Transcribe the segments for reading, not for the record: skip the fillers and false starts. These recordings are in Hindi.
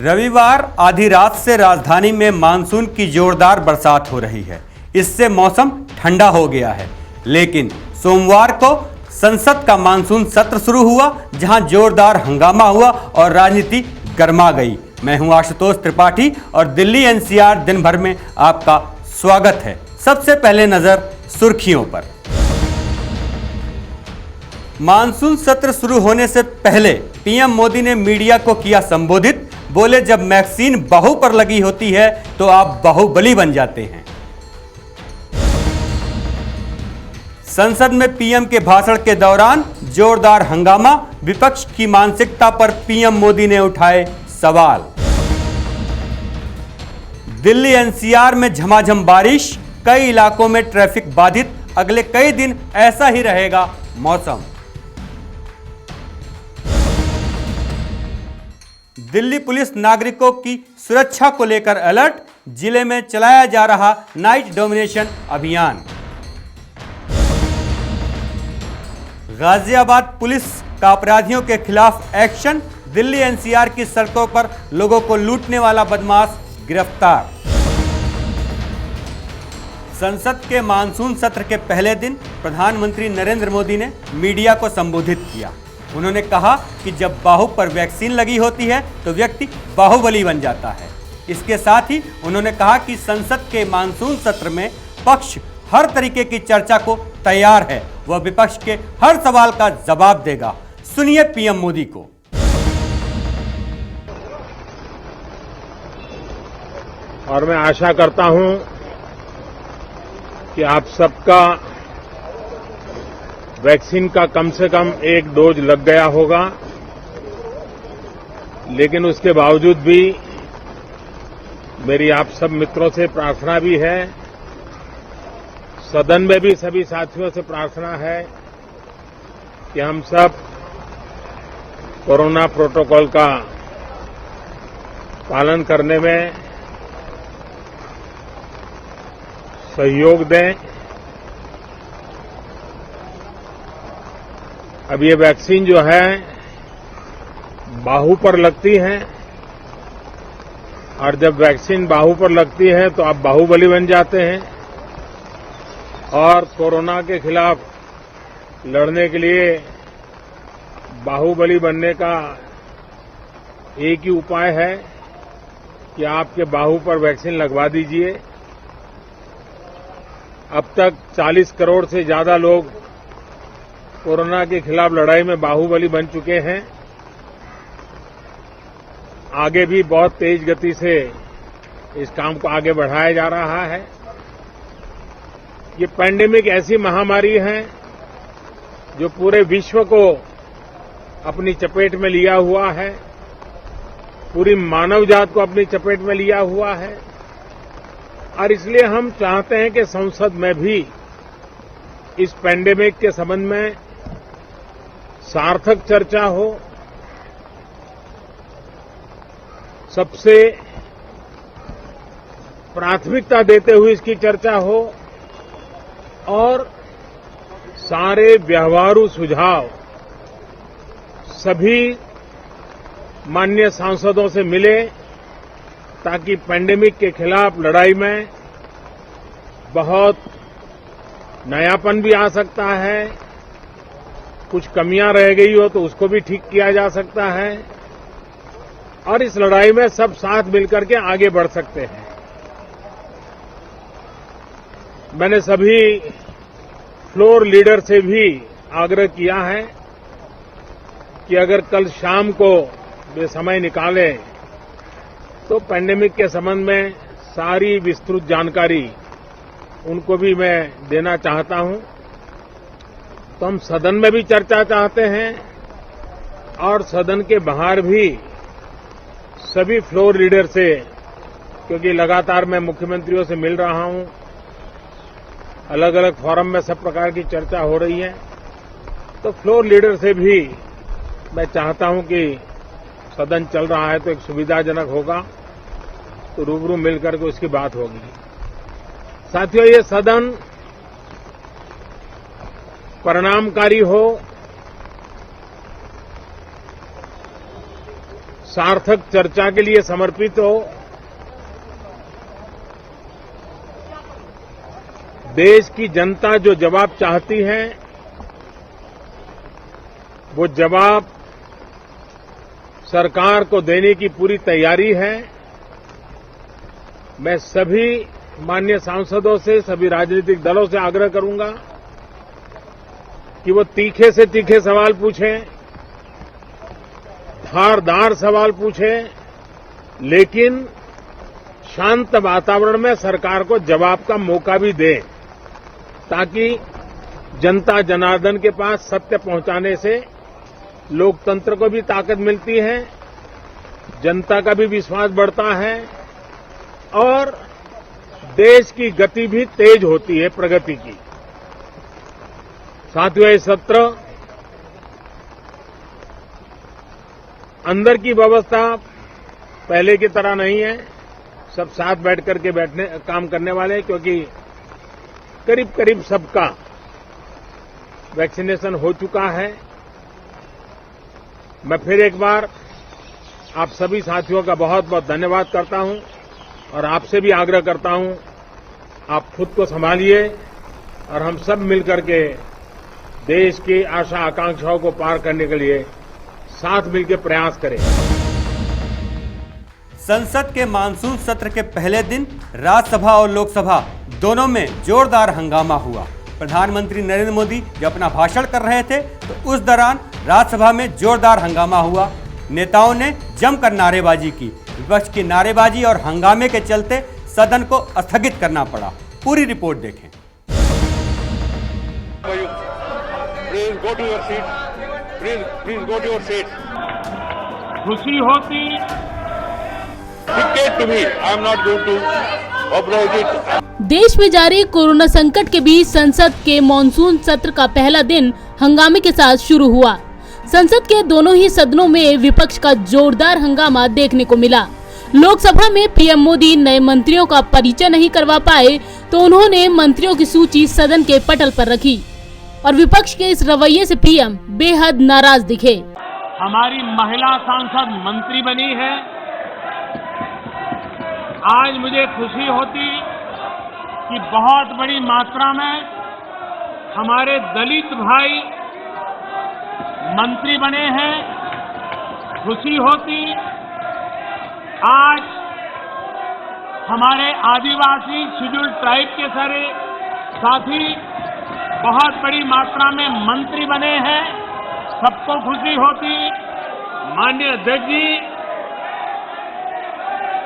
रविवार आधी रात से राजधानी में मानसून की जोरदार बरसात हो रही है। इससे मौसम ठंडा हो गया है, लेकिन सोमवार को संसद का मानसून सत्र शुरू हुआ, जहां जोरदार हंगामा हुआ और राजनीति गर्मा गई। मैं हूं आशुतोष त्रिपाठी और दिल्ली एनसीआर दिन भर में आपका स्वागत है। सबसे पहले नजर सुर्खियों पर। मानसून सत्र शुरू होने से पहले पीएम मोदी ने मीडिया को किया संबोधित। बोले, जब वैक्सीन बाहु पर लगी होती है तो आप बाहुबली बन जाते हैं। संसद में पीएम के भाषण के दौरान जोरदार हंगामा, विपक्ष की मानसिकता पर पीएम मोदी ने उठाए सवाल। दिल्ली एनसीआर में झमाझम बारिश, कई इलाकों में ट्रैफिक बाधित। अगले कई दिन ऐसा ही रहेगा मौसम। दिल्ली पुलिस नागरिकों की सुरक्षा को लेकर अलर्ट, जिले में चलाया जा रहा नाइट डोमिनेशन अभियान। गाजियाबाद पुलिस का अपराधियों के खिलाफ एक्शन, दिल्ली एनसीआर की सड़कों पर लोगों को लूटने वाला बदमाश गिरफ्तार। संसद के मानसून सत्र के पहले दिन प्रधानमंत्री नरेंद्र मोदी ने मीडिया को संबोधित किया। उन्होंने कहा कि जब बाहु पर वैक्सीन लगी होती है तो व्यक्ति बाहुबली बन जाता है। इसके साथ ही उन्होंने कहा कि संसद के मानसून सत्र में पक्ष हर तरीके की चर्चा को तैयार है। वह विपक्ष के हर सवाल का जवाब देगा। सुनिए पीएम मोदी को। और मैं आशा करता हूं कि आप सबका वैक्सीन का कम से कम एक डोज लग गया होगा, लेकिन उसके बावजूद भी मेरी आप सब मित्रों से प्रार्थना भी है, सदन में भी सभी साथियों से प्रार्थना है कि हम सब कोरोना प्रोटोकॉल का पालन करने में सहयोग दें। अब ये वैक्सीन जो है बाहु पर लगती है, और जब वैक्सीन बाहु पर लगती है तो आप बाहुबली बन जाते हैं। और कोरोना के खिलाफ लड़ने के लिए बाहुबली बनने का एक ही उपाय है कि आपके बाहु पर वैक्सीन लगवा दीजिए। अब तक 40 करोड़ से ज्यादा लोग कोरोना के खिलाफ लड़ाई में बाहुबली बन चुके हैं। आगे भी बहुत तेज गति से इस काम को आगे बढ़ाया जा रहा है। ये पैंडेमिक ऐसी महामारी है जो पूरे विश्व को अपनी चपेट में लिया हुआ है, पूरी मानव जात को अपनी चपेट में लिया हुआ है। और इसलिए हम चाहते हैं कि संसद में भी इस पैंडेमिक के संबंध में सार्थक चर्चा हो, सबसे प्राथमिकता देते हुए इसकी चर्चा हो, और सारे व्यवहारू सुझाव सभी माननीय सांसदों से मिले, ताकि पैंडेमिक के खिलाफ लड़ाई में बहुत नयापन भी आ सकता है, कुछ कमियां रह गई हो तो उसको भी ठीक किया जा सकता है, और इस लड़ाई में सब साथ मिलकर के आगे बढ़ सकते हैं। मैंने सभी फ्लोर लीडर से भी आग्रह किया है कि अगर कल शाम को वे समय निकालें तो पैंडेमिक के संबंध में सारी विस्तृत जानकारी उनको भी मैं देना चाहता हूं। तो हम सदन में भी चर्चा चाहते हैं, और सदन के बाहर भी सभी फ्लोर लीडर से, क्योंकि लगातार मैं मुख्यमंत्रियों से मिल रहा हूं, अलग अलग फोरम में सब प्रकार की चर्चा हो रही है, तो फ्लोर लीडर से भी मैं चाहता हूं कि सदन चल रहा है तो एक सुविधाजनक होगा, तो रूबरू मिलकर के उसकी बात होगी। साथियों, ये सदन परिणामकारी हो, सार्थक चर्चा के लिए समर्पित हो। देश की जनता जो जवाब चाहती है वो जवाब सरकार को देने की पूरी तैयारी है। मैं सभी माननीय सांसदों से, सभी राजनीतिक दलों से आग्रह करूंगा कि वो तीखे से तीखे सवाल पूछें, धारदार सवाल पूछें, लेकिन शांत वातावरण में सरकार को जवाब का मौका भी दें, ताकि जनता जनार्दन के पास सत्य पहुंचाने से लोकतंत्र को भी ताकत मिलती है, जनता का भी विश्वास बढ़ता है और देश की गति भी तेज होती है, प्रगति की। साथियों, ये सत्र अंदर की व्यवस्था पहले की तरह नहीं है। सब साथ बैठ करके काम करने वाले हैं, क्योंकि करीब करीब सबका वैक्सीनेशन हो चुका है। मैं फिर एक बार आप सभी साथियों का बहुत बहुत धन्यवाद करता हूं और आपसे भी आग्रह करता हूं, आप खुद को संभालिए और हम सब मिलकर के देश की आशा आकांक्षाओं को पार करने के लिए साथ मिलकर प्रयास करें। संसद के मानसून सत्र के पहले दिन राज्यसभा और लोकसभा दोनों में जोरदार हंगामा हुआ। प्रधानमंत्री नरेंद्र मोदी जब अपना भाषण कर रहे थे तो उस दौरान राज्यसभा में जोरदार हंगामा हुआ। नेताओं ने जमकर नारेबाजी की। विपक्ष की नारेबाजी और हंगामे के चलते सदन को स्थगित करना पड़ा। पूरी रिपोर्ट देखें। Please go to your seat. Please go to your seat. खुशी होती Dictate to me. I am not going to oblige it. देश में जारी कोरोना संकट के बीच संसद के मॉनसून सत्र का पहला दिन हंगामे के साथ शुरू हुआ। संसद के दोनों ही सदनों में विपक्ष का जोरदार हंगामा देखने को मिला। लोकसभा में पीएम मोदी नए मंत्रियों का परिचय नहीं करवा पाए तो उन्होंने मंत्रियों की सूची सदन के पटल पर रखी और विपक्ष के इस रवैये से पीएम बेहद नाराज दिखे। हमारी महिला सांसद मंत्री बनी है। आज मुझे खुशी होती कि बहुत बड़ी मात्रा में हमारे दलित भाई मंत्री बने हैं। खुशी होती आज हमारे आदिवासी शेड्यूल ट्राइब के सारे साथी बहुत बड़ी मात्रा में मंत्री बने हैं। सबको खुशी होती। माननीय अध्यक्ष जी,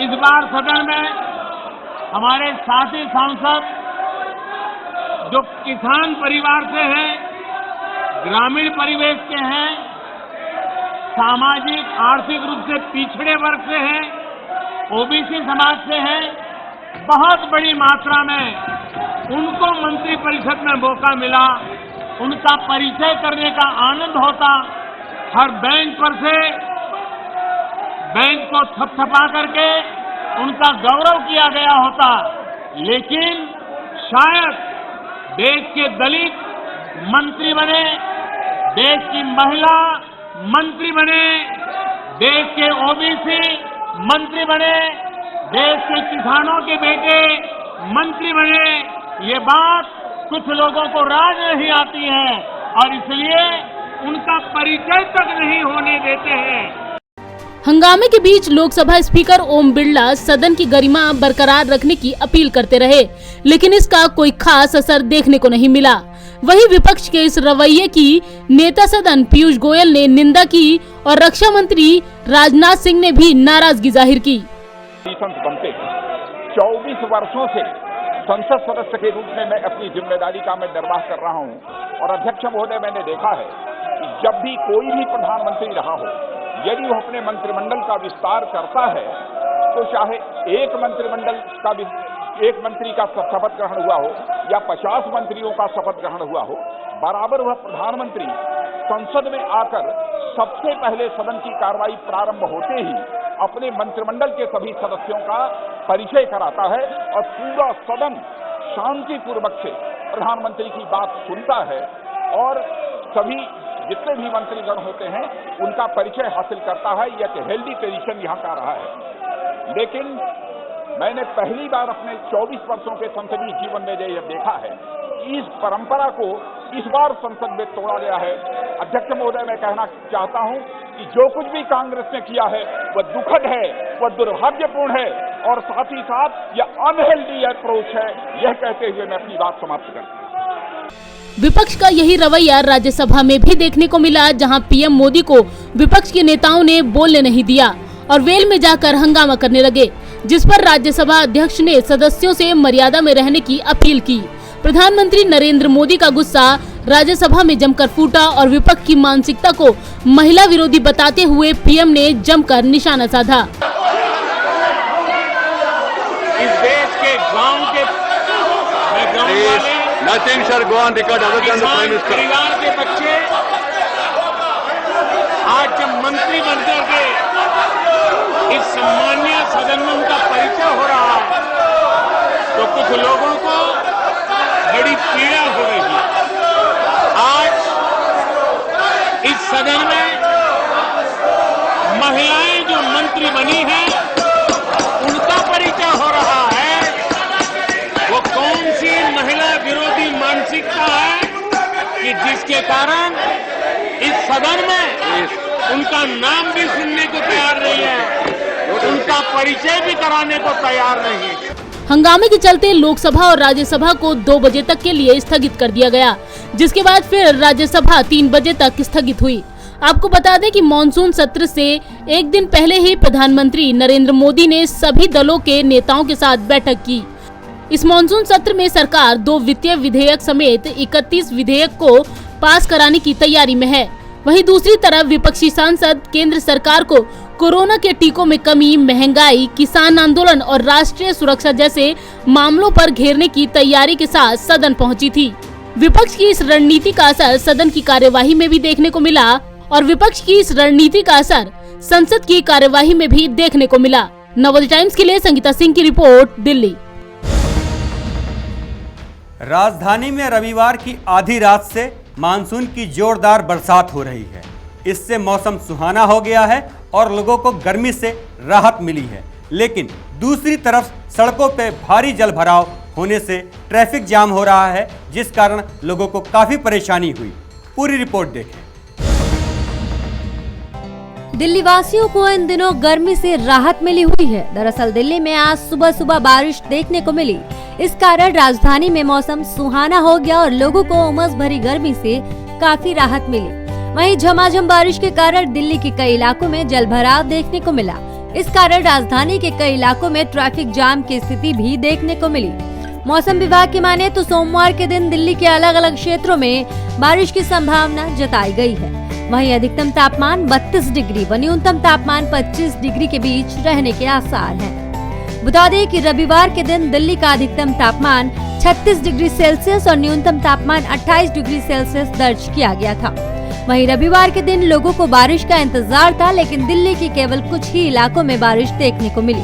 इस बार सदन में हमारे साथी सांसद जो किसान परिवार से हैं, ग्रामीण परिवेश के हैं, सामाजिक आर्थिक रूप से पिछड़े वर्ग से हैं, ओबीसी समाज से हैं, बहुत बड़ी मात्रा में उनको मंत्री परिषद में मौका मिला। उनका परिचय करने का आनंद होता। हर बेंच पर से बेंच को थपथपा करके उनका गौरव किया गया होता। लेकिन शायद देश के दलित मंत्री बने, देश की महिला मंत्री बने, देश के ओबीसी मंत्री बने, देश के किसानों के बेटे मंत्री बने, ये बात कुछ लोगों को राज नहीं आती है और इसलिए उनका परिचय तक नहीं होने देते हैं। हंगामे के बीच लोकसभा स्पीकर ओम बिरला सदन की गरिमा बरकरार रखने की अपील करते रहे, लेकिन इसका कोई खास असर देखने को नहीं मिला। वहीं विपक्ष के इस रवैये की नेता सदन पीयूष गोयल ने निंदा की और रक्षा मंत्री राजनाथ सिंह ने भी नाराजगी जाहिर की। 24 वर्षों से संसद सदस्य के रूप में मैं अपनी जिम्मेदारी का मैं निर्वाह कर रहा हूं और अध्यक्ष महोदय, मैंने देखा है कि जब भी कोई भी प्रधानमंत्री रहा हो, यदि वो अपने मंत्रिमंडल का विस्तार करता है तो चाहे एक मंत्री का शपथ ग्रहण हुआ हो या 50 मंत्रियों का शपथ ग्रहण हुआ हो, बराबर वह प्रधानमंत्री संसद में आकर सबसे पहले सदन की कार्रवाई प्रारंभ होते ही अपने मंत्रिमंडल के सभी सदस्यों का परिचय कराता है और पूरा सदन शांतिपूर्वक से प्रधानमंत्री की बात सुनता है और सभी जितने भी मंत्रीगण होते हैं उनका परिचय हासिल करता है। यह एक हेल्दी ट्रेडिशन यहाँ का रहा है। लेकिन मैंने पहली बार अपने 24 वर्षों के संसदीय जीवन में यह देखा है कि इस परंपरा को इस बार संसद में तोड़ा गया है। अध्यक्ष महोदय, मैं कहना चाहता हूं कि जो कुछ भी कांग्रेस ने किया है वह दुखद है, वह दुर्भाग्यपूर्ण है और साथ ही साथ यह अनहेल्दी अप्रोच है। यह कहते हुए मैं अपनी बात समाप्त करता हूं। विपक्ष का यही रवैया राज्यसभा में भी देखने को मिला, जहां पीएम मोदी को विपक्ष के नेताओं ने बोलने नहीं दिया और वेल में जाकर हंगामा करने लगे, जिस पर राज्यसभा अध्यक्ष ने सदस्यों से मर्यादा में रहने की अपील की। प्रधानमंत्री नरेंद्र मोदी का गुस्सा राज्यसभा में जमकर फूटा और विपक्ष की मानसिकता को महिला विरोधी बताते हुए पीएम ने जमकर निशाना साधा। इस देश के गांव के परिवार के बच्चे आज जब मंत्री बनकर के इस सम्मानीय सदन में उनका परिचय हो रहा है तो कुछ लोगों को बड़ी पीड़ा हो रही है। आज इस सदन में महिलाएं जो मंत्री बनी हैं उनका परिचय हो रहा है। वो कौन सी महिला विरोधी मानसिकता है कि जिसके कारण इस सदन में उनका नाम भी सुनने को तैयार नहीं है, उनका परिचय भी कराने को तैयार नहीं है। हंगामे के चलते लोकसभा और राज्यसभा को 2 बजे तक के लिए स्थगित कर दिया गया, जिसके बाद फिर राज्यसभा 3 बजे तक स्थगित हुई। आपको बता दें कि मॉनसून सत्र से एक दिन पहले ही प्रधानमंत्री नरेंद्र मोदी ने सभी दलों के नेताओं के साथ बैठक की। इस मॉनसून सत्र में सरकार 2 वित्तीय विधेयक समेत 31 विधेयक को पास कराने की तैयारी में है। वहीं दूसरी तरफ विपक्षी सांसद केंद्र सरकार को कोरोना के टीकों में कमी, महंगाई, किसान आंदोलन और राष्ट्रीय सुरक्षा जैसे मामलों पर घेरने की तैयारी के साथ सदन पहुंची थी। विपक्ष की इस रणनीति का असर सदन की कार्यवाही में भी देखने को मिला और विपक्ष की इस रणनीति का असर संसद की कार्यवाही में भी देखने को मिला। नवोदय टाइम्स के लिए संगीता सिंह की रिपोर्ट, दिल्ली। राजधानी में रविवार की आधी रात से मानसून की जोरदार बरसात हो रही है। इससे मौसम सुहाना हो गया है और लोगों को गर्मी से राहत मिली है। लेकिन दूसरी तरफ सड़कों पे भारी जलभराव होने से ट्रैफिक जाम हो रहा है, जिस कारण लोगों को काफी परेशानी हुई। पूरी रिपोर्ट देखें। दिल्ली वासियों को इन दिनों गर्मी से राहत मिली हुई है। दरअसल दिल्ली में आज सुबह सुबह बारिश देखने को मिली। इस कारण राजधानी में मौसम सुहाना हो गया और लोगों को उमस भरी गर्मी से काफी राहत मिली। वहीं झमाझम बारिश के कारण दिल्ली के कई इलाकों में जलभराव देखने को मिला। इस कारण राजधानी के कई इलाकों में ट्रैफिक जाम की स्थिति भी देखने को मिली। मौसम विभाग की माने तो सोमवार के दिन दिल्ली के अलग अलग क्षेत्रों में बारिश की संभावना जताई गई है। वहीं अधिकतम तापमान 32 डिग्री व न्यूनतम तापमान 25 डिग्री के बीच रहने के आसार हैं। बता दें कि रविवार के दिन दिल्ली का अधिकतम तापमान 36 डिग्री सेल्सियस और न्यूनतम तापमान 28 डिग्री सेल्सियस दर्ज किया गया था। वहीं रविवार के दिन लोगों को बारिश का इंतजार था, लेकिन दिल्ली के केवल कुछ ही इलाकों में बारिश देखने को मिली।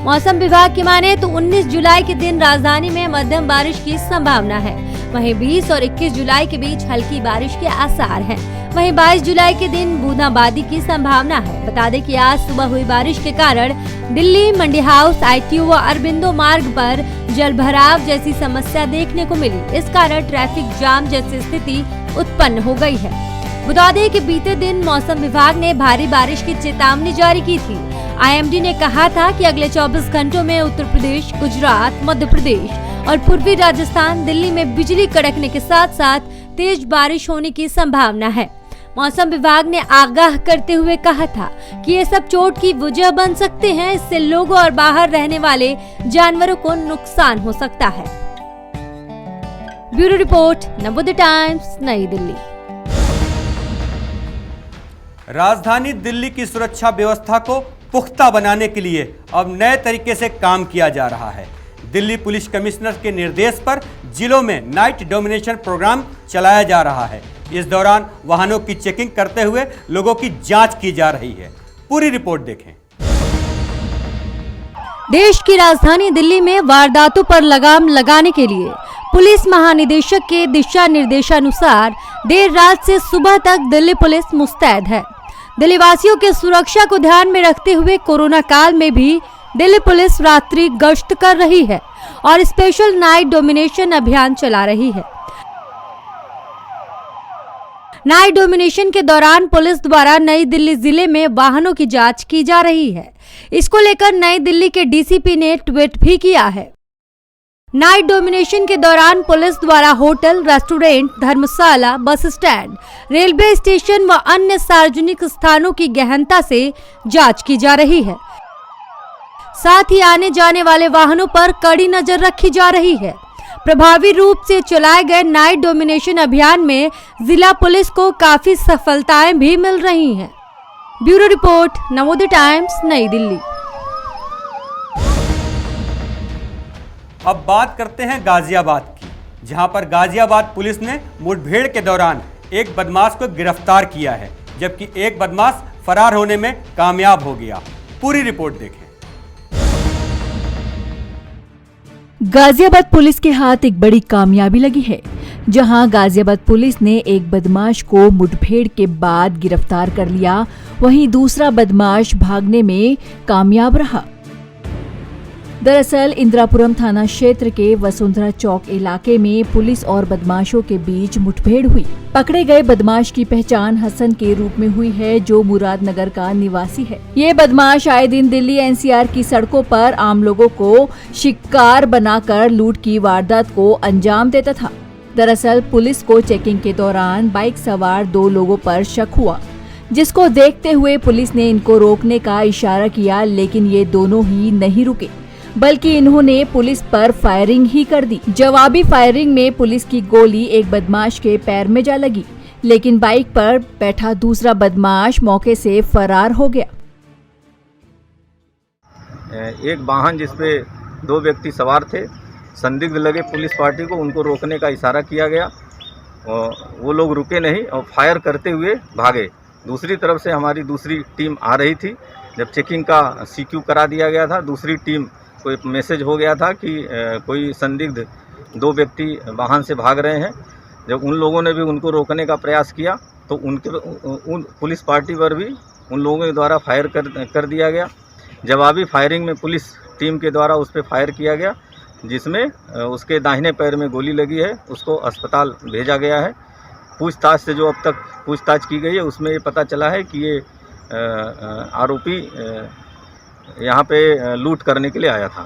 मौसम विभाग की माने तो 19 जुलाई के दिन राजधानी में मध्यम बारिश की संभावना है। वहीं 20 और 21 जुलाई के बीच हल्की बारिश के आसार हैं। वहीं 22 जुलाई के दिन बूंदाबांदी की संभावना है। बता दें कि आज सुबह हुई बारिश के कारण दिल्ली मंडी हाउस, ITO व अरबिंदो मार्ग पर जलभराव जैसी समस्या देखने को मिली। इस कारण ट्रैफिक जाम जैसी स्थिति उत्पन्न हो गई है। बता दें कि बीते दिन मौसम विभाग ने भारी बारिश की चेतावनी जारी की थी। IMD ने कहा था कि अगले 24 घंटों में उत्तर प्रदेश, गुजरात, मध्य प्रदेश और पूर्वी राजस्थान, दिल्ली में बिजली कड़कने के साथ साथ तेज बारिश होने की संभावना है। मौसम विभाग ने आगाह करते हुए कहा था कि ये सब चोट की वजह बन सकते हैं। इससे लोगों और बाहर रहने वाले जानवरों को नुकसान हो सकता है। ब्यूरो रिपोर्ट, नवोदय टाइम्स, नई दिल्ली। राजधानी दिल्ली की सुरक्षा व्यवस्था को पुख्ता बनाने के लिए अब नए तरीके से काम किया जा रहा है। दिल्ली पुलिस कमिश्नर के निर्देश पर जिलों में नाइट डोमिनेशन प्रोग्राम चलाया जा रहा है। इस दौरान वाहनों की चेकिंग करते हुए लोगों की जांच की जा रही है। पूरी रिपोर्ट देखें। देश की राजधानी दिल्ली में वारदातों पर लगाम लगाने के लिए पुलिस महानिदेशक के दिशा निर्देशानुसार देर रात से सुबह तक दिल्ली पुलिस मुस्तैद है। दिल्ली वासियों के सुरक्षा को ध्यान में रखते हुए कोरोना काल में भी दिल्ली पुलिस रात्रि गश्त कर रही है और स्पेशल नाइट डोमिनेशन अभियान चला रही है। नाइट डोमिनेशन के दौरान पुलिस द्वारा नई दिल्ली जिले में वाहनों की जांच की जा रही है। इसको लेकर नई दिल्ली के डीसीपी ने ट्वीट भी किया है। नाइट डोमिनेशन के दौरान पुलिस द्वारा होटल, रेस्टोरेंट, धर्मशाला, बस स्टैंड, रेलवे स्टेशन व अन्य सार्वजनिक स्थानों की गहनता से जांच की जा रही है। साथ ही आने जाने वाले वाहनों पर कड़ी नजर रखी जा रही है। प्रभावी रूप से चलाए गए नाइट डोमिनेशन अभियान में जिला पुलिस को काफी सफलताएं भी मिल रही हैं। ब्यूरो रिपोर्ट, नवोदय टाइम्स, नई दिल्ली। अब बात करते हैं गाजियाबाद की, जहां पर गाजियाबाद पुलिस ने मुठभेड़ के दौरान एक बदमाश को गिरफ्तार किया है, जबकि एक बदमाश फरार होने में कामयाब हो गया। पूरी रिपोर्ट देखें। गाजियाबाद पुलिस के हाथ एक बड़ी कामयाबी लगी है, जहां गाजियाबाद पुलिस ने एक बदमाश को मुठभेड़ के बाद गिरफ्तार कर लिया, वहीं दूसरा बदमाश भागने में कामयाब रहा। दरअसल इंदिरापुरम थाना क्षेत्र के वसुंधरा चौक इलाके में पुलिस और बदमाशों के बीच मुठभेड़ हुई। पकड़े गए बदमाश की पहचान हसन के रूप में हुई है, जो मुरादनगर का निवासी है। ये बदमाश आए दिन दिल्ली एनसीआर की सड़कों पर आम लोगों को शिकार बनाकर लूट की वारदात को अंजाम देता था। दरअसल पुलिस को चेकिंग के दौरान बाइक सवार 2 लोगों पर शक हुआ, जिसको देखते हुए पुलिस ने इनको रोकने का इशारा किया, लेकिन ये दोनों ही नहीं रुके, बल्कि इन्होंने पुलिस पर फायरिंग ही कर दी। जवाबी फायरिंग में पुलिस की गोली एक बदमाश के पैर में जा लगी, लेकिन बाइक पर बैठा दूसरा बदमाश मौके से फरार हो गया। एक वाहन जिसपे 2 व्यक्ति सवार थे, संदिग्ध लगे पुलिस पार्टी को, उनको रोकने का इशारा किया गया। वो लोग रुके नहीं और फायर करते हुए भागे। दूसरी तरफ से हमारी दूसरी टीम आ रही थी। जब चेकिंग का सीक्यू करा दिया गया था, दूसरी टीम को एक मैसेज हो गया था कि कोई संदिग्ध 2 व्यक्ति वाहन से भाग रहे हैं। जब उन लोगों ने भी उनको रोकने का प्रयास किया तो उन पुलिस पार्टी पर भी उन लोगों के द्वारा फायर कर दिया गया। जवाबी फायरिंग में पुलिस टीम के द्वारा उस पर फायर किया गया, जिसमें उसके दाहिने पैर में गोली लगी है। उसको अस्पताल भेजा गया है। पूछताछ से जो अब तक पूछताछ की गई है, उसमें ये पता चला है कि ये आरोपी यहाँ पे लूट करने के लिए आया था।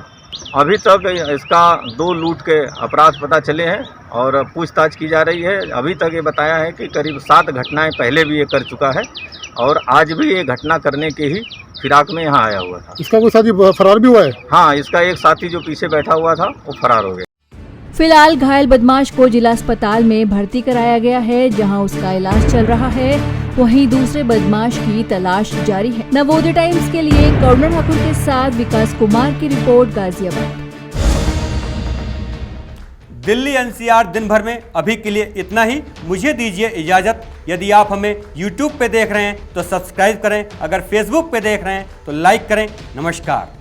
अभी तक इसका 2 लूट के अपराध पता चले हैं और पूछताछ की जा रही है। अभी तक ये बताया है कि करीब 7 घटनाएं पहले भी ये कर चुका है और आज भी ये घटना करने के ही फिराक में यहाँ आया हुआ था। इसका कोई साथी फरार भी हुआ है? हाँ, इसका एक साथी जो पीछे बैठा हुआ था वो फरार हो गया। फिलहाल घायल बदमाश को जिला अस्पताल में भर्ती कराया गया है, जहां उसका इलाज चल रहा है। वहीं दूसरे बदमाश की तलाश जारी है। नवोदय टाइम्स के लिए करुणा ठाकुर के साथ विकास कुमार की रिपोर्ट, गाजियाबाद। दिल्ली एनसीआर दिन भर में अभी के लिए इतना ही। मुझे दीजिए इजाजत। यदि आप हमें YouTube पे देख रहे हैं तो सब्सक्राइब करें, अगर Facebook पे देख रहे हैं तो लाइक करें। नमस्कार।